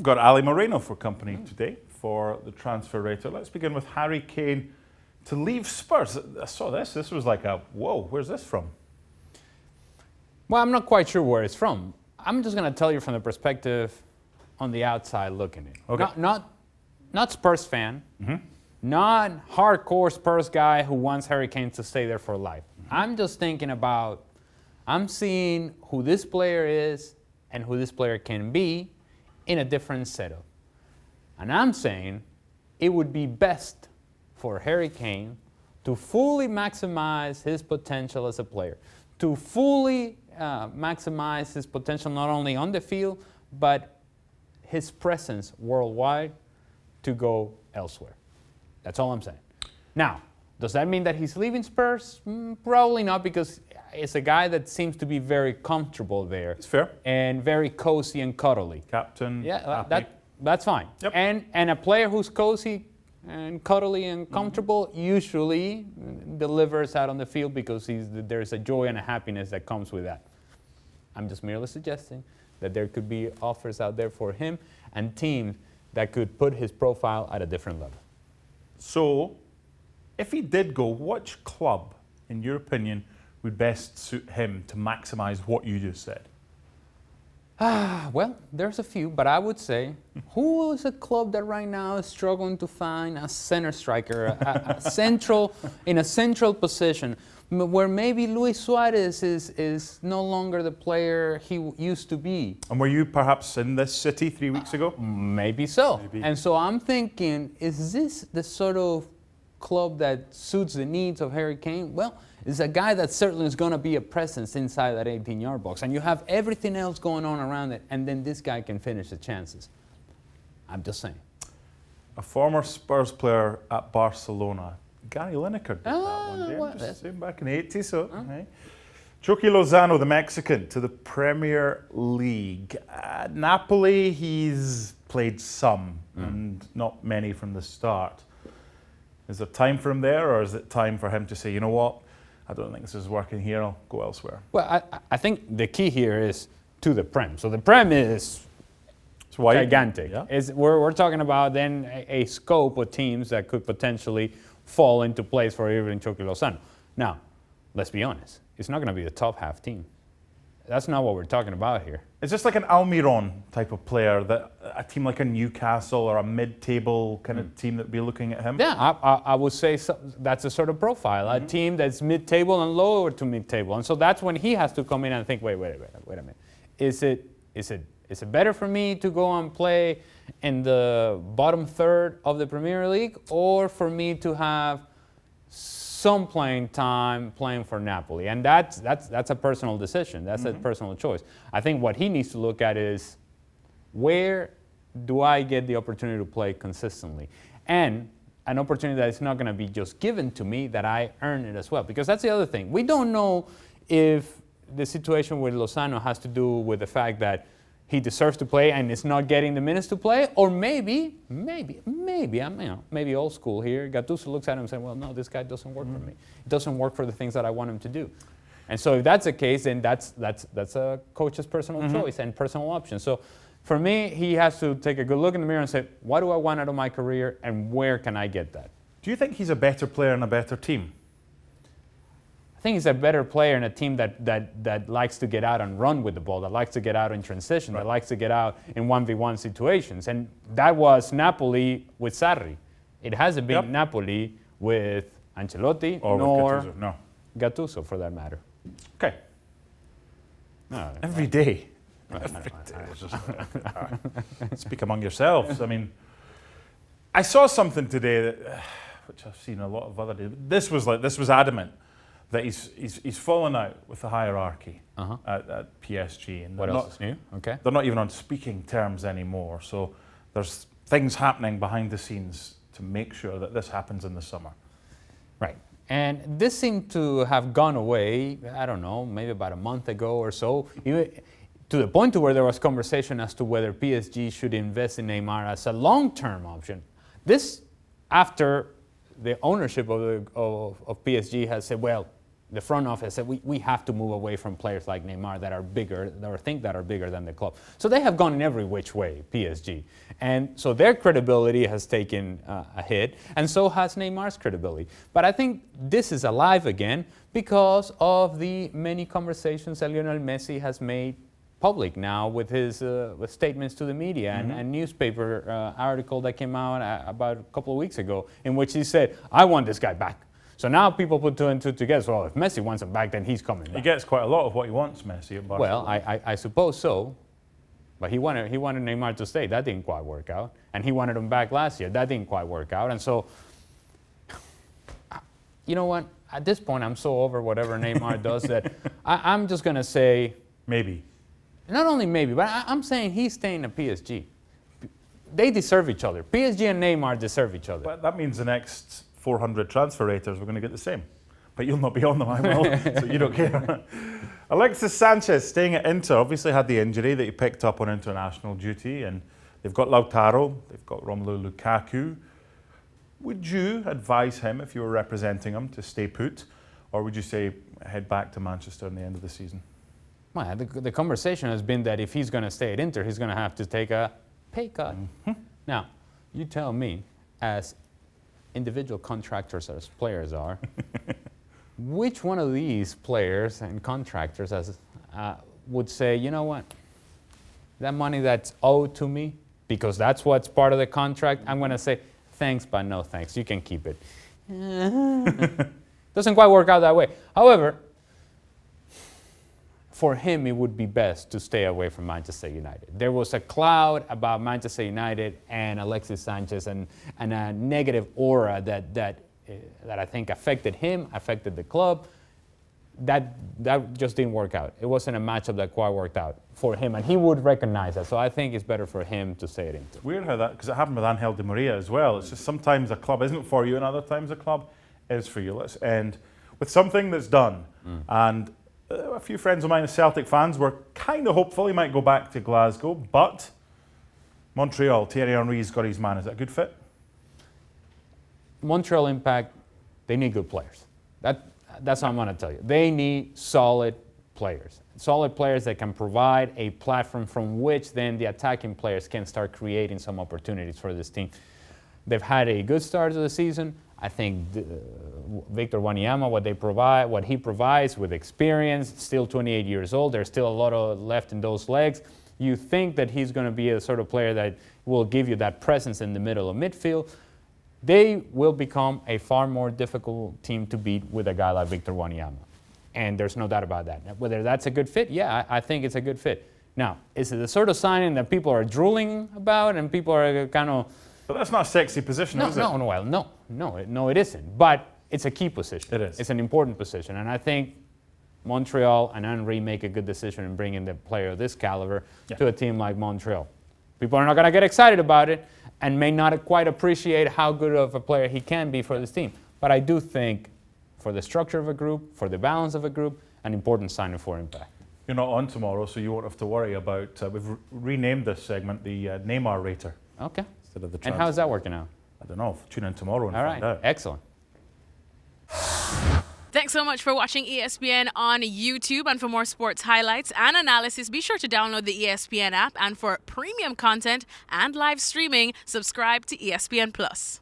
I've got Ali Moreno for company today for the transfer rater. Let's begin with Harry Kane to leave Spurs. I saw this. This was like a, whoa, where's this from? Well, I'm not quite sure where it's from. I'm just going to tell you from the perspective on the outside looking at it. Okay. Not Spurs fan, not hardcore Spurs guy who wants Harry Kane to stay there for life. I'm just thinking about, I'm seeing who this player is and who this player can be in a different setup. And I'm saying it would be best for Harry Kane to fully maximize his potential as a player, to fully maximize his potential not only on the field, but his presence worldwide to go elsewhere. That's all I'm saying. Now, does that mean that he's leaving Spurs? Probably not, because it's a guy that seems to be very comfortable there. It's fair. And very cozy and cuddly. Captain. Yeah, that's fine. Yep. And a player who's cozy and cuddly and comfortable usually delivers out on the field because there's a joy and a happiness that comes with that. I'm just merely suggesting that there could be offers out there for him and teams that could put his profile at a different level. So, if he did go, which club, in your opinion, would best suit him to maximise what you just said? Well, there's a few, but I would say, who is a club that right now is struggling to find a center striker, in a central position, where maybe Luis Suarez is no longer the player he used to be? And were you perhaps in this city 3 weeks ago? Maybe so. Maybe. And so I'm thinking, is this the sort of club that suits the needs of Harry Kane? Well, it's a guy that certainly is going to be a presence inside that 18-yard box. And you have everything else going on around it, and then this guy can finish the chances. I'm just saying. A former Spurs player at Barcelona, Gary Lineker did that one day. well, I'm just saying, back in the 80s. So, right. Chucky Lazano, the Mexican, to the Premier League. Napoli, he's played some, and not many from the start. Is there time for him there, or is it time for him to say, you know what, I don't think this is working here, I'll go elsewhere? Well, I think the key here is to the Prem. So the Prem is gigantic. Yeah. We're talking about then a scope of teams that could potentially fall into place for Hirving, Chucky Lazano. Now, let's be honest, it's not going to be the top half team. That's not what we're talking about here. Is this like an Almiron type of player, that a team like a Newcastle or a mid-table kind of team that would be looking at him? Yeah, I would say that's a sort of profile, a team that's mid-table and lower to mid-table. And so that's when he has to come in and think, wait a minute. Is it better for me to go and play in the bottom third of the Premier League, or for me to have some playing time playing for Napoli? And that's a personal decision. That's a personal choice. I think what he needs to look at is, where do I get the opportunity to play consistently? And an opportunity that is not going to be just given to me, that I earn it as well. Because that's the other thing. We don't know if the situation with Lozano has to do with the fact that he deserves to play and is not getting the minutes to play, or maybe old school here. Gattuso looks at him and says, well, no, this guy doesn't work for me. It doesn't work for the things that I want him to do. And so if that's the case, then that's a coach's personal choice and personal option. So for me, he has to take a good look in the mirror and say, what do I want out of my career, and where can I get that? Do you think he's a better player in a better team? I think he's a better player in a team that likes to get out and run with the ball, that likes to get out in transition, that likes to get out in 1v1 situations. And that was Napoli with Sarri. It hasn't been Napoli with Ancelotti or nor with Gattuso. No. Gattuso, for that matter. Okay. No, Every day. Every day. It's just, speak among yourselves. I mean, I saw something today that, which I've seen a lot of other days. This was adamant that he's fallen out with the hierarchy at PSG. And what else is new? Okay. They're not even on speaking terms anymore. So there's things happening behind the scenes to make sure that this happens in the summer. Right. And this seemed to have gone away, I don't know, maybe about a month ago or so, to the point to where there was conversation as to whether PSG should invest in Neymar as a long-term option. This after the ownership of PSG has said, well, the front office said, we have to move away from players like Neymar that are bigger, or think that are bigger than the club. So they have gone in every which way, PSG. And so their credibility has taken a hit, and so has Neymar's credibility. But I think this is alive again because of the many conversations that Lionel Messi has made public now with his with statements to the media and newspaper article that came out about a couple of weeks ago in which he said, I want this guy back. So now people put two and two together. So if Messi wants him back, then he's coming back. He gets quite a lot of what he wants, Messi, at Barcelona. Well, I suppose so. But he wanted Neymar to stay. That didn't quite work out. And he wanted him back last year. That didn't quite work out. And so, you know what? At this point, I'm so over whatever Neymar does that I'm just going to say... Maybe. Not only maybe, but I'm saying he's staying at PSG. They deserve each other. PSG and Neymar deserve each other. But that means the next 400 transfer raters we're going to get the same. But you'll not be on them, I will, so you don't care. Alexis Sanchez staying at Inter, obviously had the injury that he picked up on international duty, and they've got Lautaro, they've got Romelu Lukaku. Would you advise him, if you were representing him, to stay put, or would you say head back to Manchester in the end of the season? Well, the conversation has been that if he's going to stay at Inter, he's going to have to take a pay cut. Now, you tell me, as individual contractors as players are, which one of these players and contractors would say, you know what, that money that's owed to me, because that's what's part of the contract, I'm going to say, thanks, but no thanks, you can keep it. Doesn't quite work out that way. However, for him, it would be best to stay away from Manchester United. There was a cloud about Manchester United and Alexis Sanchez and a negative aura that I think affected him, affected the club. That just didn't work out. It wasn't a matchup that quite worked out for him, and he would recognize that. So I think it's better for him to stay at Inter. It's weird how that, because it happened with Angel Di Maria as well. It's just sometimes a club isn't for you, and other times a club is for you. Let's end with something that's done. And a few friends of mine, Celtic fans, were kind of hopeful he might go back to Glasgow, but Montreal, Thierry Henry's got his man. Is that a good fit? Montreal Impact, they need good players. That's what I'm going to tell you. They need solid players. Solid players that can provide a platform from which then the attacking players can start creating some opportunities for this team. They've had a good start to the season. I think Victor Wanyama, what he provides with experience, still 28 years old, there's still a lot of left in those legs. You think that he's going to be a sort of player that will give you that presence in the middle of midfield. They will become a far more difficult team to beat with a guy like Victor Wanyama. And there's no doubt about that. Whether that's a good fit, yeah, I think it's a good fit. Now, is it the sort of signing that people are drooling about and people are kind of... But that's not a sexy position, is it? No, it isn't. But it's a key position. It is. It's an important position. And I think Montreal and Henry make a good decision in bringing the player of this caliber to a team like Montreal. People are not going to get excited about it and may not quite appreciate how good of a player he can be for this team. But I do think for the structure of a group, for the balance of a group, an important signing for Impact. You're not on tomorrow, so you won't have to worry about... we've renamed this segment the Neymar Rater. Okay. Instead of the and how's that working out? I don't know. Tune in tomorrow and find out. Excellent. Thanks so much for watching ESPN on YouTube. And for more sports highlights and analysis, be sure to download the ESPN app. And for premium content and live streaming, subscribe to ESPN Plus.